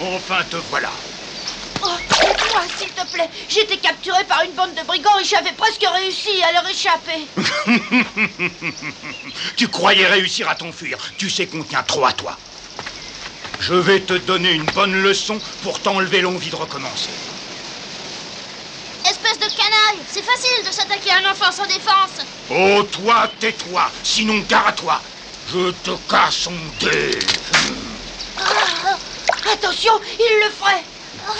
Enfin te voilà. Oh, aide-moi, s'il te plaît. J'ai été capturé par une bande de brigands et j'avais presque réussi à leur échapper. Tu croyais réussir à t'enfuir. Tu sais qu'on tient trop à toi. Je vais te donner une bonne leçon pour t'enlever l'envie de recommencer. Espèce de canaille, c'est facile de s'attaquer à un enfant sans défense. Oh, toi, tais-toi, sinon gare à toi. Je te casse son dé. Attention, il le ferait.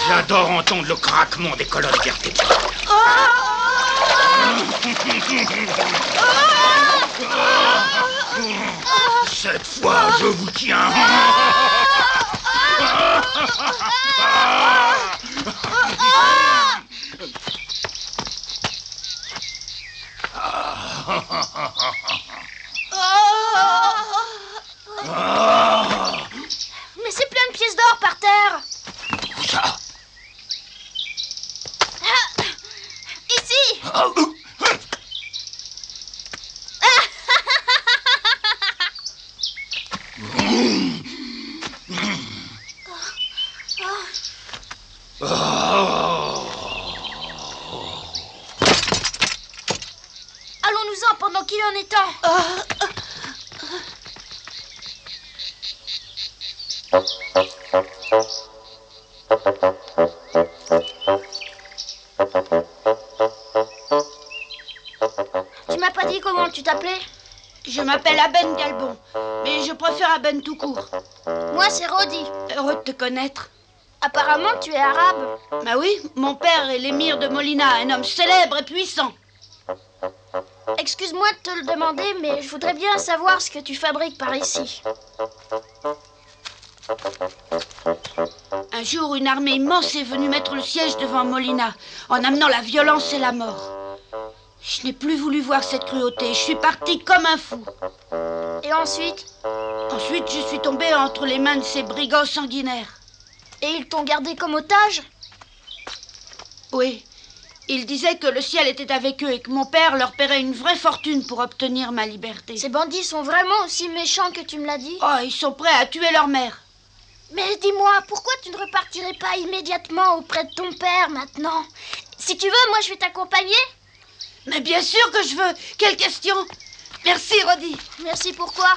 J'adore entendre le craquement des colonnes vertébrales. Cette fois, je vous tiens. Mais c'est plein de pièces d'or par terre. Où ça? Ici. Allons-nous-en pendant qu'il en est temps. Tu m'as pas dit comment tu t'appelais? Je m'appelle Aben Galbon, mais je préfère Aben tout court. Moi, c'est Rodi. Heureux de te connaître. Apparemment, tu es arabe. Bah oui, mon père est l'émir de Molina, un homme célèbre et puissant. Excuse-moi de te le demander, mais je voudrais bien savoir ce que tu fabriques par ici. Un jour, une armée immense est venue mettre le siège devant Molina, en amenant la violence et la mort. Je n'ai plus voulu voir cette cruauté, je suis parti comme un fou. Et ensuite? Ensuite, je suis tombé entre les mains de ces brigands sanguinaires. Et ils t'ont gardé comme otage? Oui, ils disaient que le ciel était avec eux et que mon père leur paierait une vraie fortune pour obtenir ma liberté. Ces bandits sont vraiment aussi méchants que tu me l'as dit? Oh, ils sont prêts à tuer leur mère. Mais dis-moi, pourquoi tu ne repartirais pas immédiatement auprès de ton père maintenant? Si tu veux, moi je vais t'accompagner. Mais bien sûr que je veux. Quelle question? Merci, Rodi. Merci, pourquoi?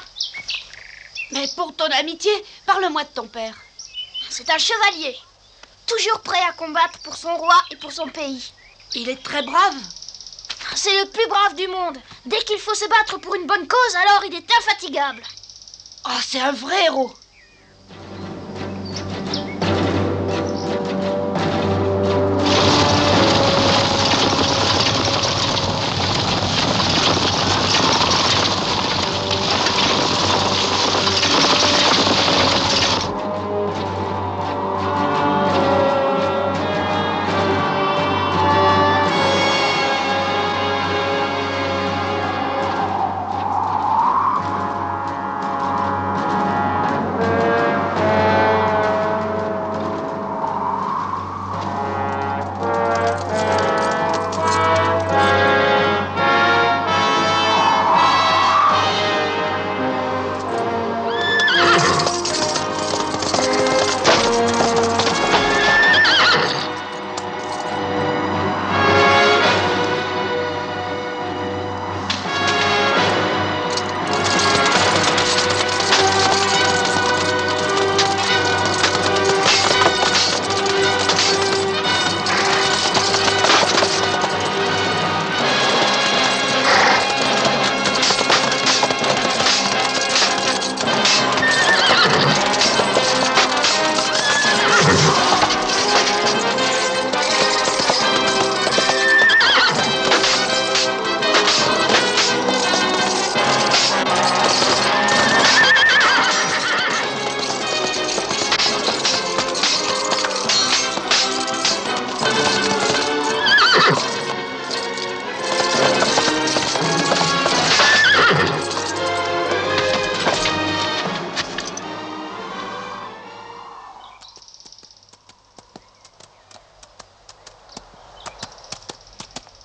Mais pour ton amitié, parle-moi de ton père. C'est un chevalier, toujours prêt à combattre pour son roi et pour son pays. Il est très brave. C'est le plus brave du monde. Dès qu'il faut se battre pour une bonne cause, alors il est infatigable. Oh, c'est un vrai héros.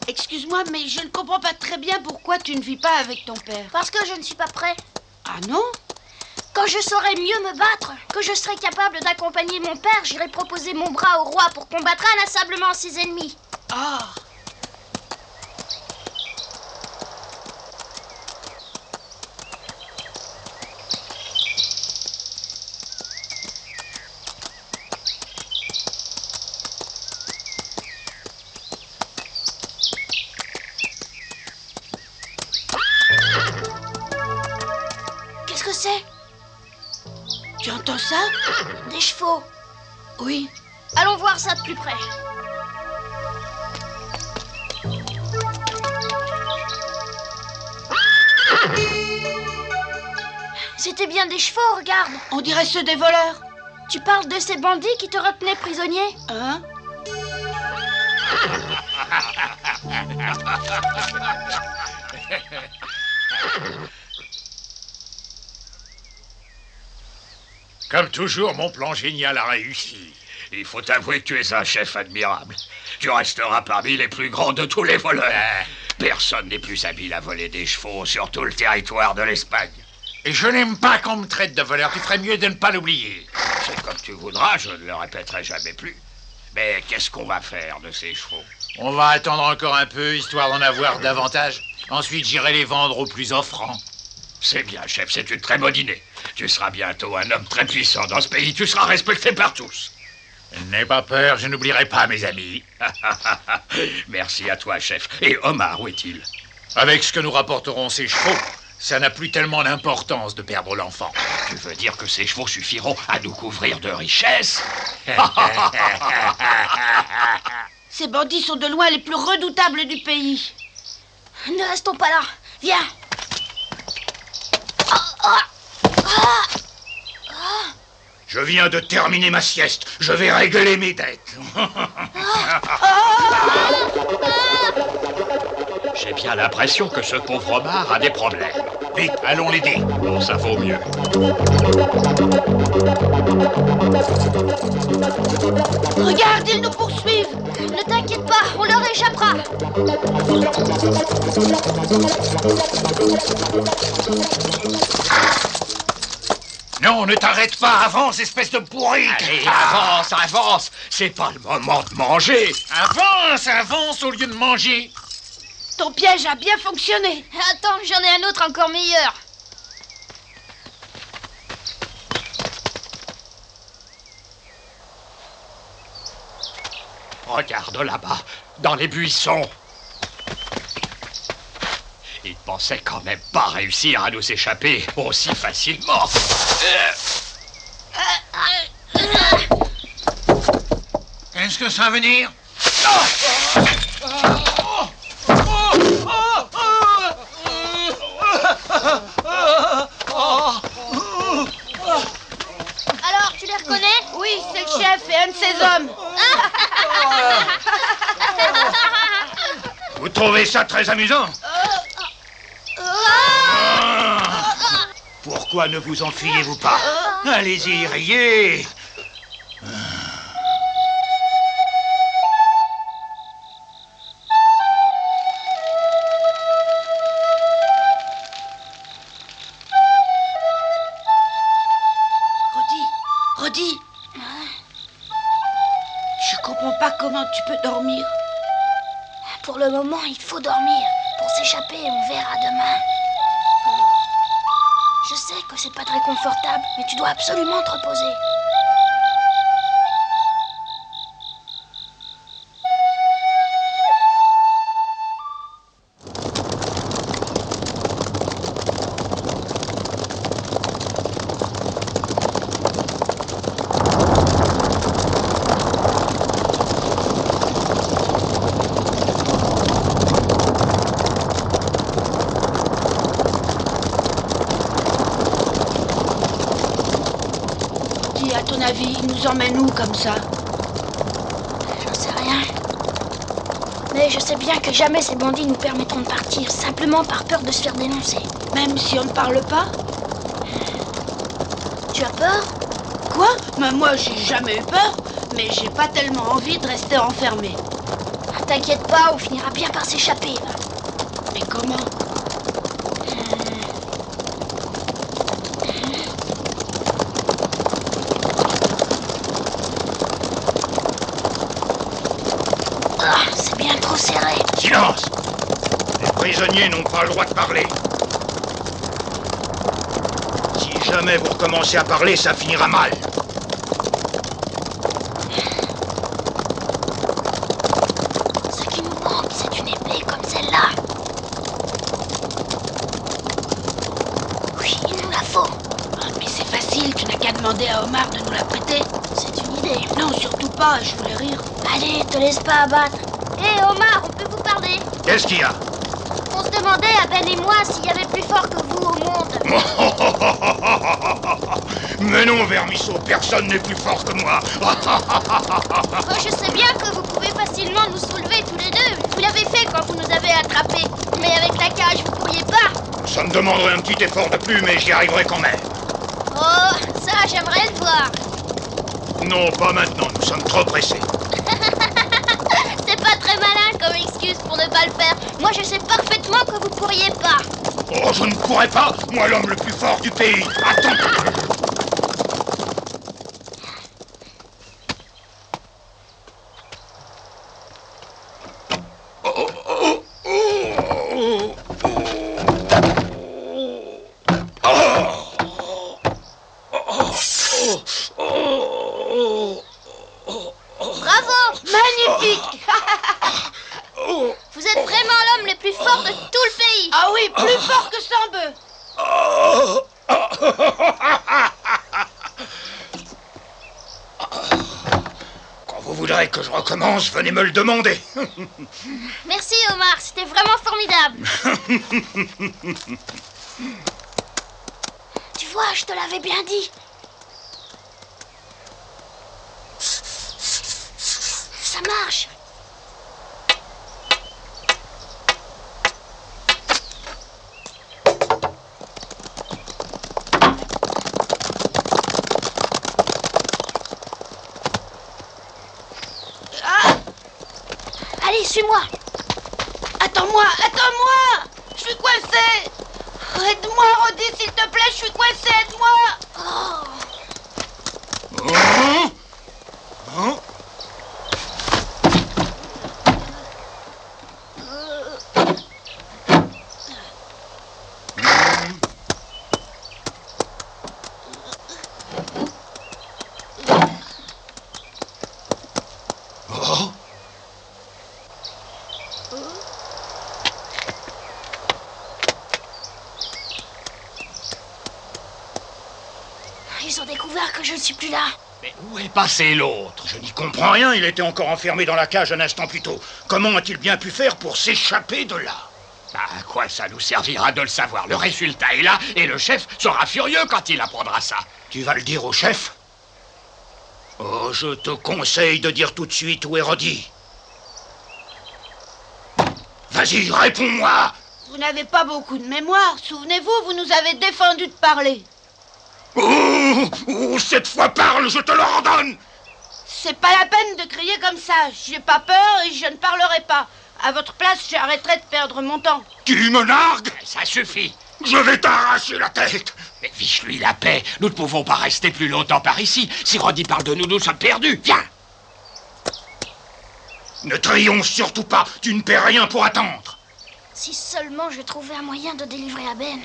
Excuse-moi, mais je ne comprends pas très bien pourquoi tu ne vis pas avec ton père. Parce que je ne suis pas prêt. Ah non? Quand je saurai mieux me battre, que je serai capable d'accompagner mon père, j'irai proposer mon bras au roi pour combattre inlassablement ses ennemis. Ah. Qu'est-ce que c'est? Tu entends ça? Des chevaux. Oui. Allons voir ça de plus près. C'était bien des chevaux, regarde. On dirait ceux des voleurs. Tu parles de ces bandits qui te retenaient prisonnier? Hein? Comme toujours, mon plan génial a réussi. Il faut avouer que tu es un chef admirable. Tu resteras parmi les plus grands de tous les voleurs. Personne n'est plus habile à voler des chevaux sur tout le territoire de l'Espagne. Et je n'aime pas qu'on me traite de voleur. Tu ferais mieux de ne pas l'oublier. C'est comme tu voudras, je ne le répéterai jamais plus. Mais qu'est-ce qu'on va faire de ces chevaux? On va attendre encore un peu, histoire d'en avoir davantage. Ensuite, j'irai les vendre aux plus offrants. C'est bien, chef, c'est une très bonne idée. Tu seras bientôt un homme très puissant dans ce pays. Tu seras respecté par tous. N'aie pas peur, je n'oublierai pas mes amis. Merci à toi, chef. Et Omar, où est-il? Avec ce que nous rapporteront ces chevaux, ça n'a plus tellement d'importance de perdre l'enfant. Tu veux dire que ces chevaux suffiront à nous couvrir de richesses? Ces bandits sont de loin les plus redoutables du pays. Ne restons pas là. Viens. Je viens de terminer ma sieste. Je vais régler mes dettes. J'ai bien l'impression que ce pauvre Omar a des problèmes. Vite, allons l'aider. Bon, ça vaut mieux. Regarde, ils nous poursuivent. Ne t'inquiète pas, on leur échappera. Non, ne t'arrête pas, avance, espèce de pourri. Allez, avance, avance. C'est pas le moment de manger. Avance, avance au lieu de manger. Ton piège a bien fonctionné. Attends, j'en ai un autre encore meilleur. Regarde là-bas, dans les buissons. Ils pensaient quand même pas réussir à nous échapper aussi facilement. Est-ce que ça va venir? Alors, tu les reconnais? Oui, c'est le chef et un de ses hommes. Vous trouvez ça très amusant? Pourquoi ne vous enfuyez-vous pas? Allez-y, riez. Rodi, je comprends pas comment tu peux dormir. Pour le moment, il faut dormir. Pour s'échapper, on verra demain. Je sais que c'est pas très confortable, mais tu dois absolument te reposer. À ton avis, il nous emmène où comme ça? J'en sais rien. Mais je sais bien que jamais ces bandits nous permettront de partir, simplement par peur de se faire dénoncer. Même si on ne parle pas? Tu as peur? Quoi? Ben moi, j'ai jamais eu peur, mais j'ai pas tellement envie de rester enfermé. T'inquiète pas, on finira bien par s'échapper. Mais comment? bien trop serré. Silence! Les prisonniers n'ont pas le droit de parler. Si jamais vous recommencez à parler, ça finira mal. Ce qui nous manque, c'est une épée comme celle-là. Oui, il nous la faut. Ah, mais c'est facile, tu n'as qu'à demander à Omar de nous la prêter. C'est une idée. Non, surtout pas, je voulais rire. Allez, te laisse pas abattre. Hé, Omar, on peut vous parler? Qu'est-ce qu'il y a? On se demandait, à Ben et moi, s'il y avait plus fort que vous au monde. Mais non, Vermisseau, personne n'est plus fort que moi. Oh, je sais bien que vous pouvez facilement nous soulever tous les deux. Vous l'avez fait quand vous nous avez attrapés. Mais avec la cage, vous pourriez pas. Ça me demanderait un petit effort de plus, mais j'y arriverai quand même. Oh, ça, j'aimerais le voir. Non, pas maintenant, nous sommes trop pressés. C'est pas très malin comme excuse pour ne pas le faire. Moi, je sais parfaitement que vous pourriez pas. Oh, je ne pourrais pas, moi l'homme le plus fort du pays. Attends. Bravo! Magnifique! Vous êtes vraiment l'homme le plus fort de tout le pays. Ah oui, plus fort que Sambeu. Quand vous voudrez que je recommence, venez me le demander. Merci, Omar. C'était vraiment formidable. Tu vois, je te l'avais bien dit. Ça marche. Allez, suis-moi. Attends-moi, attends-moi! Je suis coincée! Aide-moi, Rodi, s'il te plaît, je suis coincée, aide-moi! Oh. Ils ont découvert que je ne suis plus là. Mais où est passé l'autre? Je n'y comprends rien, il était encore enfermé dans la cage un instant plus tôt. Comment a-t-il bien pu faire pour s'échapper de là? À quoi ça nous servira de le savoir? Le résultat est là et le chef sera furieux quand il apprendra ça. Tu vas le dire au chef? Oh, je te conseille de dire tout de suite où est Rodi. Vas-y, réponds-moi! Vous n'avez pas beaucoup de mémoire. Souvenez-vous, vous nous avez défendu de parler. Oh, cette fois parle, je te l'ordonne! C'est pas la peine de crier comme ça. J'ai pas peur et je ne parlerai pas. À votre place, j'arrêterai de perdre mon temps. Tu me nargues? Ça suffit. Je vais t'arracher la tête! Mais fiche-lui la paix. Nous ne pouvons pas rester plus longtemps par ici. Si Rodi parle de nous, nous sommes perdus. Viens! Ne triomphe surtout pas, tu ne perds rien pour attendre. Si seulement je trouvais un moyen de délivrer à Ben.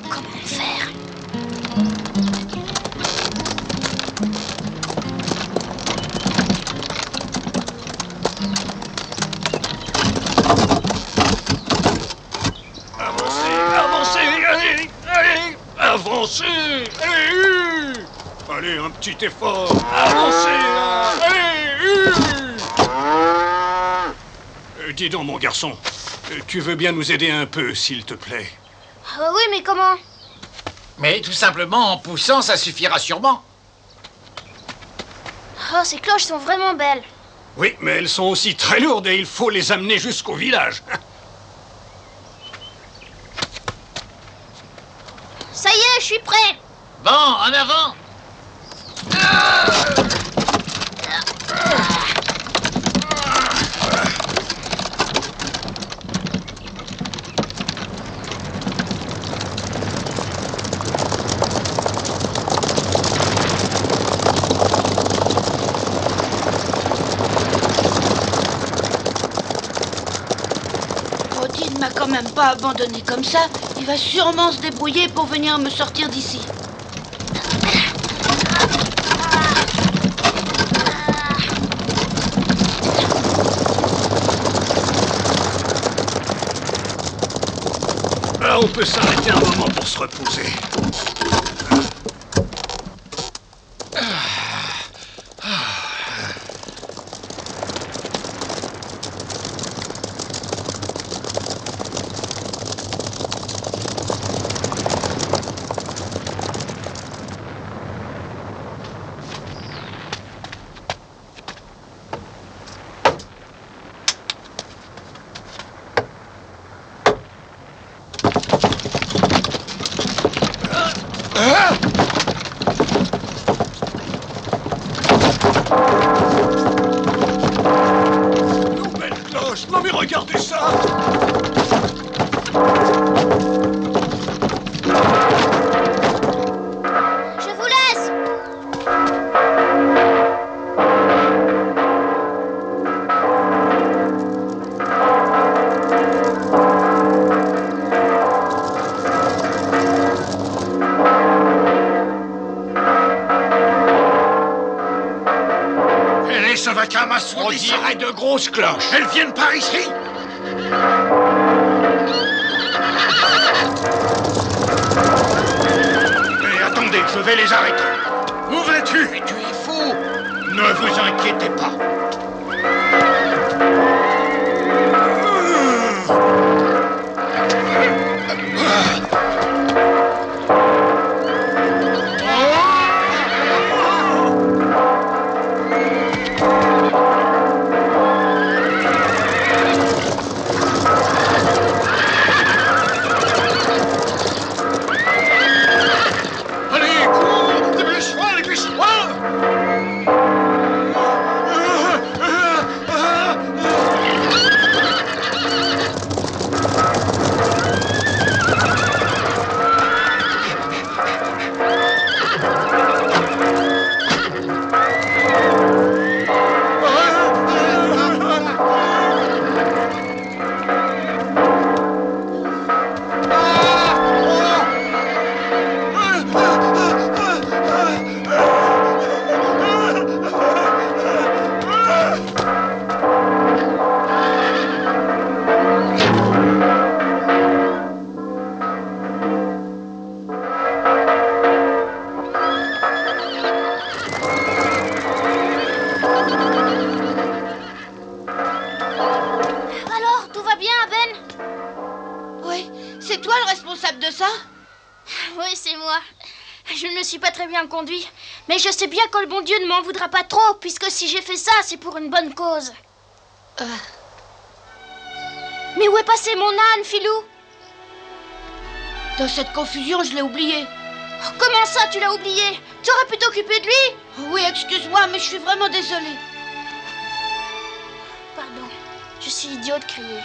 Comment faire? Avancez! Allez! Allez, un petit effort! Avancez! Dis donc, mon garçon, tu veux bien nous aider un peu, s'il te plaît? Oui, mais comment? Mais tout simplement en poussant, ça suffira sûrement. Oh, ces cloches sont vraiment belles. Oui, mais elles sont aussi très lourdes et il faut les amener jusqu'au village. Bon, en avant! Roddy ne m'a quand même pas abandonné comme ça. Il va sûrement se débrouiller pour venir me sortir d'ici. Là, on peut s'arrêter un moment pour se reposer. Nouvelle cloche! Non mais regardez ça! Je vous laisse. Les Savakamas, on dirait de grosses cloches. Elles viennent par ici. Mais attendez, je vais les arrêter. Où vas-tu? Mais tu es fou. Ne vous inquiétez pas. Allez, cours! Dépêche-toi, dépêche-toi! Alors, tout va bien, Ben? Oui, c'est toi le responsable de ça? Oui, c'est moi. Je ne me suis pas très bien conduit. Mais je sais bien que le bon Dieu ne m'en voudra pas trop, puisque si j'ai fait ça, c'est pour une bonne cause. Mais où est passé mon âne, Filou? Dans cette confusion, je l'ai oublié. Oh, comment ça, tu l'as oublié? Tu aurais pu t'occuper de lui? Oui, excuse-moi, mais je suis vraiment désolée. Pardon, je suis idiot de crier.